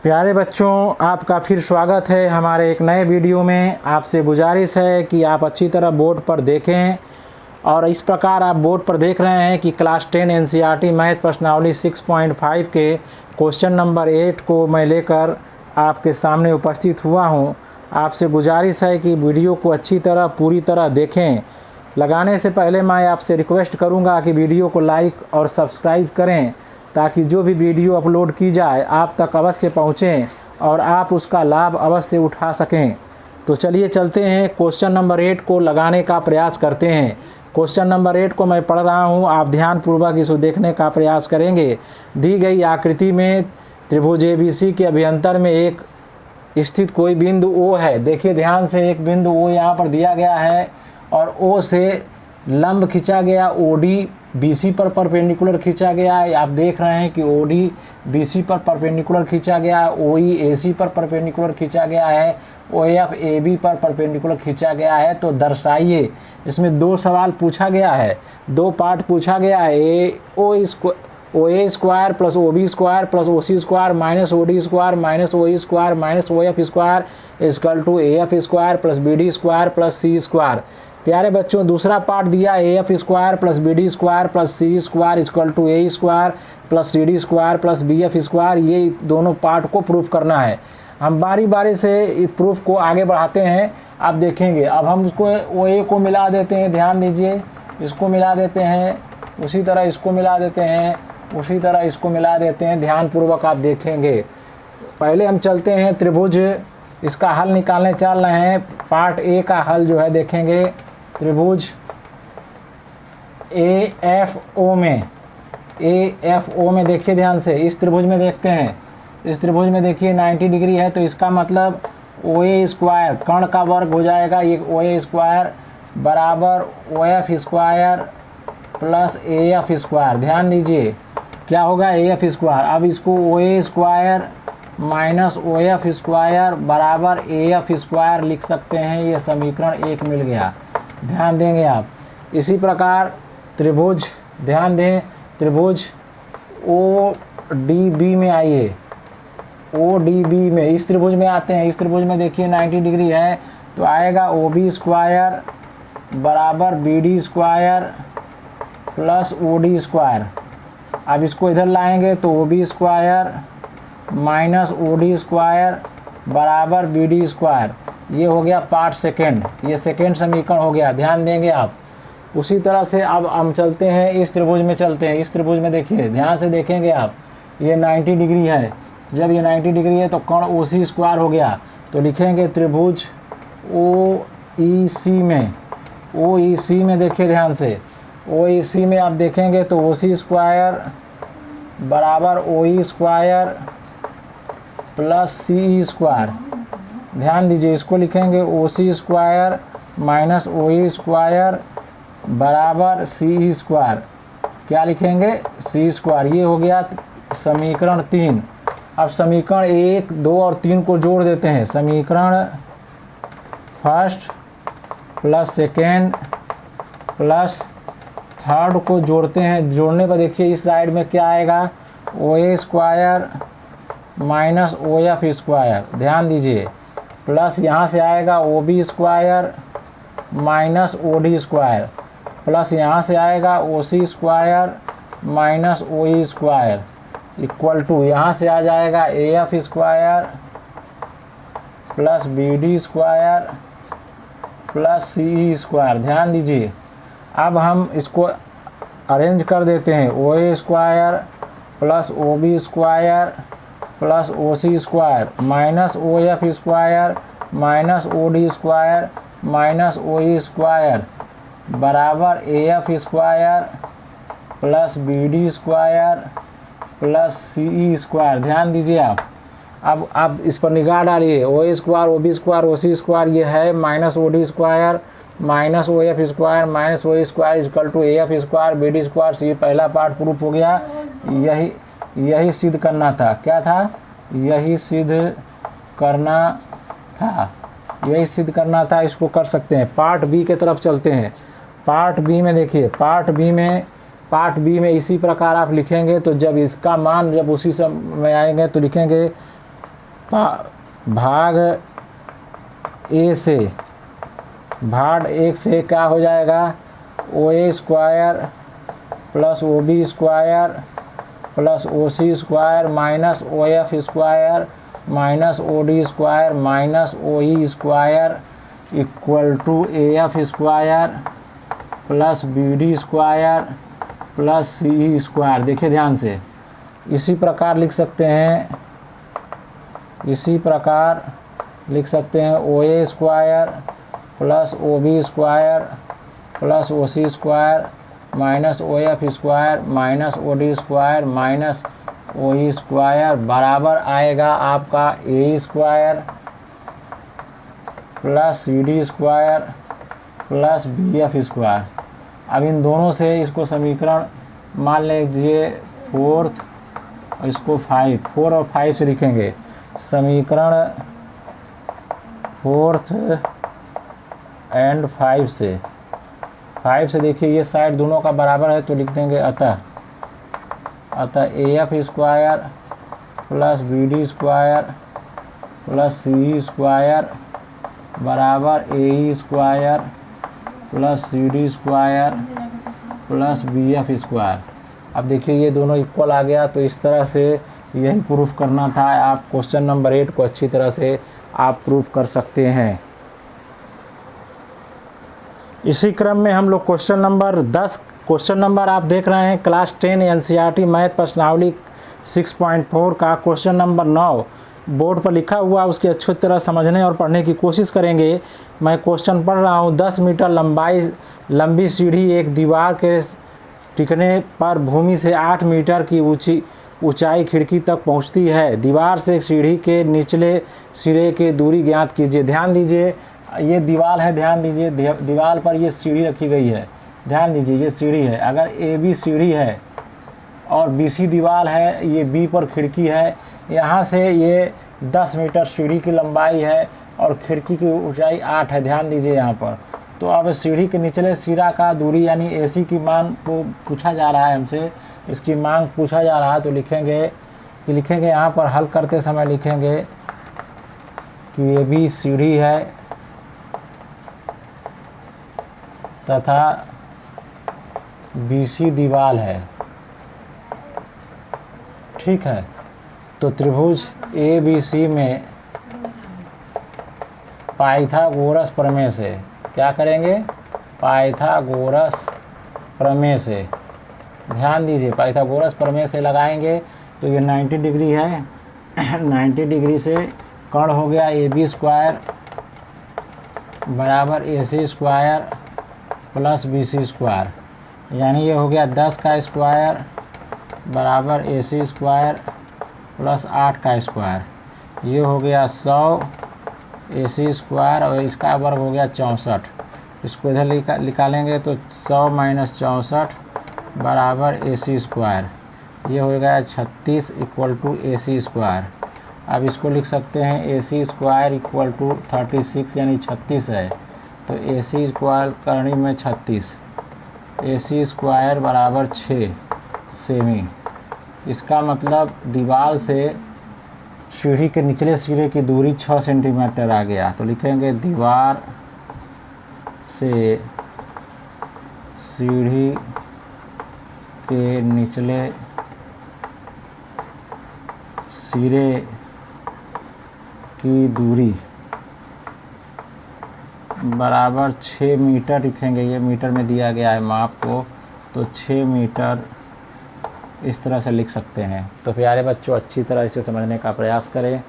प्यारे बच्चों, आपका फिर स्वागत है हमारे एक नए वीडियो में। आपसे गुजारिश है कि आप अच्छी तरह बोर्ड पर देखें और इस प्रकार आप बोर्ड पर देख रहे हैं कि क्लास 10 एनसीईआरटी मैथ प्रश्नावली 6.5 के क्वेश्चन नंबर 8 को मैं लेकर आपके सामने उपस्थित हुआ हूं। आपसे गुजारिश है कि वीडियो को अच्छी तरह पूरी तरह देखें। लगाने से पहले मैं आपसे रिक्वेस्ट करूंगा कि वीडियो को लाइक और सब्सक्राइब करें ताकि जो भी वीडियो अपलोड की जाए आप तक अवश्य पहुँचें और आप उसका लाभ अवश्य उठा सकें। तो चलिए चलते हैं, क्वेश्चन नंबर 8 को लगाने का प्रयास करते हैं। क्वेश्चन नंबर 8 को मैं पढ़ रहा हूं, आप ध्यानपूर्वक इसको देखने का प्रयास करेंगे। दी गई आकृति में त्रिभुज एबीसी के अभ्यंतर में एक स्थित कोई बिंदु ओ है। देखिए ध्यान से, एक बिंदु ओ यहाँ पर दिया गया है और ओ से लंब खींचा गया, ओडी बीसी पर परपेंडिकुलर खींचा गया है। आप देख रहे हैं कि ओडी बीसी पर परपेंडिकुलर खींचा गया है, ओई एसी पर परपेंडिकुलर खींचा गया है, ओएफ एबी पर परपेंडिकुलर खींचा गया है। तो दर्शाइए, इसमें दो सवाल पूछा गया है, दो पार्ट पूछा गया है। O A square plus O B square plus O C square minus O D square minus O E square minus O F square equal to A F square plus B D square plus C square. प्यारे बच्चों, दूसरा part दिया A F square plus B D square plus C square equal to A square plus C D square plus B F square. ये दोनों part को proof करना है। हम बारी बारी से इस प्रूफ को आगे बढ़ाते हैं, आप देखेंगे। अब हम उसको ओ ए को मिला देते हैं, ध्यान दीजिए, इसको मिला देते हैं, उसी तरह इसको मिला देते हैं, उसी तरह इसको मिला देते हैं। ध्यानपूर्वक आप देखेंगे। पहले हम चलते हैं त्रिभुज, इसका हल निकालने चल रहे हैं। पार्ट ए का हल जो है देखेंगे, त्रिभुज ए एफ ओ में देखिए ध्यान से, इस त्रिभुज में देखते हैं। इस त्रिभुज में देखिए 90 डिग्री है, तो इसका मतलब ओ ए स्क्वायर कर्ण का वर्ग हो जाएगा, ये ओ ए स्क्वायर बराबर O F square plus A F square. ध्यान दीजिए क्या होगा, ए एफ स्क्वायर। अब इसको O A square minus O F square बराबर ए एफ स्क्वायर लिख सकते हैं। ये समीकरण 1 मिल गया, ध्यान देंगे आप। इसी प्रकार त्रिभुज, ध्यान दें, त्रिभुज ओ डी बी में आइए, ओ डी बी में, इस त्रिभुज में आते हैं। इस त्रिभुज में देखिए 90 डिग्री है, तो आएगा ओ बी स्क्वायर बराबर B D square plus O D square. अब इसको इधर लाएंगे तो O B square minus O D square बराबर बी डी स्क्वायर। ये हो गया पार्ट सेकेंड, ये सेकेंड समीकरण हो गया, ध्यान देंगे आप। उसी तरह से अब हम चलते हैं, इस त्रिभुज में चलते हैं। इस त्रिभुज में देखिए, ध्यान से देखेंगे आप, ये 90 डिग्री है। जब ये 90 डिग्री है तो कर्ण ओ सी स्क्वायर हो गया, तो लिखेंगे त्रिभुज ओ ई सी में। ओ ई सी में देखिए ध्यान से, ओ ई सी में आप देखेंगे तो ओ सी स्क्वायर बराबर ओ E square plus C square. ध्यान दीजिए, इसको लिखेंगे ओ C square minus O E square बराबर सी स्क्वायर। क्या लिखेंगे, सी स्क्वायर। ये हो गया समीकरण 3। अब समीकरण 1, 2 और 3 को जोड़ देते हैं। समीकरण first plus second plus third को जोड़ते हैं। जोड़ने पर देखिए इस साइड में क्या आएगा, O A square minus O F square. ध्यान दीजिए, प्लस यहाँ से आएगा O B square minus O D square, plus यहाँ से आएगा O C square minus O E square equal to, यहाँ से आ जाएगा A F square plus B D square plus C square. ध्यान दीजिए, अब हम इसको अरेंज कर देते हैं। O A square plus O B square plus O C square minus O F square minus O D square minus O E square बराबर A F square plus B D square plus C square. ध्यान दीजिए अब इस पर निगाह डालिए। O A square, O B square, O C square ये है minus O D square minus O F square minus O E square equal to A F square B D square. ये पहला पार्ट प्रूफ हो गया। यही सिद्ध करना था। क्या था, यही सिद्ध करना था, यही सिद्ध करना था। इसको कर सकते हैं। पार्ट बी के तरफ चलते हैं। पार्ट बी में देखिए, पार्ट बी में इसी प्रकार आप लिखेंगे। तो जब इसका मान जब उसी समय आएंगे तो लिखेंगे भाग एक से क्या हो जाएगा, OA square plus OB square plus OC square minus OF square minus OD square minus OE square equal to AF square plus BD square plus CE square. देखिए ध्यान से, इसी प्रकार लिख सकते हैं, OA square plus OB square plus OC square minus OF square minus OD square minus OE square बराबर आएगा आपका AE square plus CD square plus BF square. अब इन दोनों से इसको समीकरण मान लीजिए 4 और इसको 4 और 5 से लिखेंगे। समीकरण 4 एंड 5 से देखिए ये साइड दोनों का बराबर है तो लिख देंगे अतः AF square plus BD square plus CE square बराबर AE square plus CD square plus BF square. अब देखिए ये दोनों इक्वल आ गया, तो इस तरह से यही प्रूफ करना था। आप क्वेश्चन नंबर 8 को अच्छी तरह से आप प्रूफ कर सकते हैं। इसी क्रम में हम लोग क्वेश्चन नंबर आप देख रहे हैं क्लास 10 NCERT मैथ प्रश्नावली 6.4 का क्वेश्चन नंबर 9 बोर्ड पर लिखा हुआ, उसकी अच्छी तरह समझने और पढ़ने की कोशिश करेंगे। मैं क्वेश्चन पढ़ रहा हूँ। 10 मीटर लंबी सीढ़ी एक दीवार के टिकने पर भूमि से 8 मीटर की ऊंचाई खिड़की तक पहुंचती है। दीवार से सीढ़ी के निचले सिरे की दूरी ज्ञात कीजिए। ध्यान दीजिए, ये दीवार है, ध्यान दीजिए, दीवार पर ये सीढ़ी रखी गई है। ध्यान दीजिए, ये सीढ़ी है। अगर AB सीढ़ी है और BC दीवार है, ये B पर खिड़की है। यहाँ से ये 10 मीटर सीढ़ी की लंबाई है और खिड़की की ऊंचाई 8 है। ध्यान दीजिए यहाँ पर। तो अब सीढ़ी के निचले सिरा का दूरी यानी AC की मांग को पूछा जा रहा है हमसे, इसकी मांग पूछा जा रहा है। तो लिखेंगे यहाँ पर हल करते समय लिखेंगे कि AB सीढ़ी है तथा BC दीवार है। ठीक है, तो त्रिभुज ABC में पाइथागोरस प्रमेय से क्या करेंगे, पाइथागोरस प्रमेय से। ध्यान दीजिए, पाइथागोरस प्रमेय से लगाएंगे तो ये 90 डिग्री है। 90 डिग्री से कर्ण हो गया AB स्क्वायर बराबर AC square plus BC square, यानी ये हो गया 10 का स्क्वायर बराबर AC स्क्वायर प्लस 8 का स्क्वायर। ये हो गया 100 AC स्क्वायर और इसका वर्ग हो गया 64। इसको इधर निकालेंगे तो 100 माइनस 64 बराबर AC स्क्वायर। ये हो गया 36 इक्वल टू AC स्क्वायर। अब इसको लिख सकते हैं AC स्क्वायर इक्वल टू 36 यानी 36 है, तो AC स्क्वायर करनी में 36, AC स्क्वायर बराबर 6 सेमी। इसका मतलब दीवार से सीढ़ी के निचले सिरे की दूरी 6 सेंटीमीटर आ गया। तो लिखेंगे दीवार से सीढ़ी के निचले सिरे की दूरी बराबर 6 मीटर लिखेंगे। ये मीटर में दिया गया है माप को, तो 6 मीटर इस तरह से लिख सकते हैं। तो प्यारे बच्चों, अच्छी तरह इसे समझने का प्रयास करें।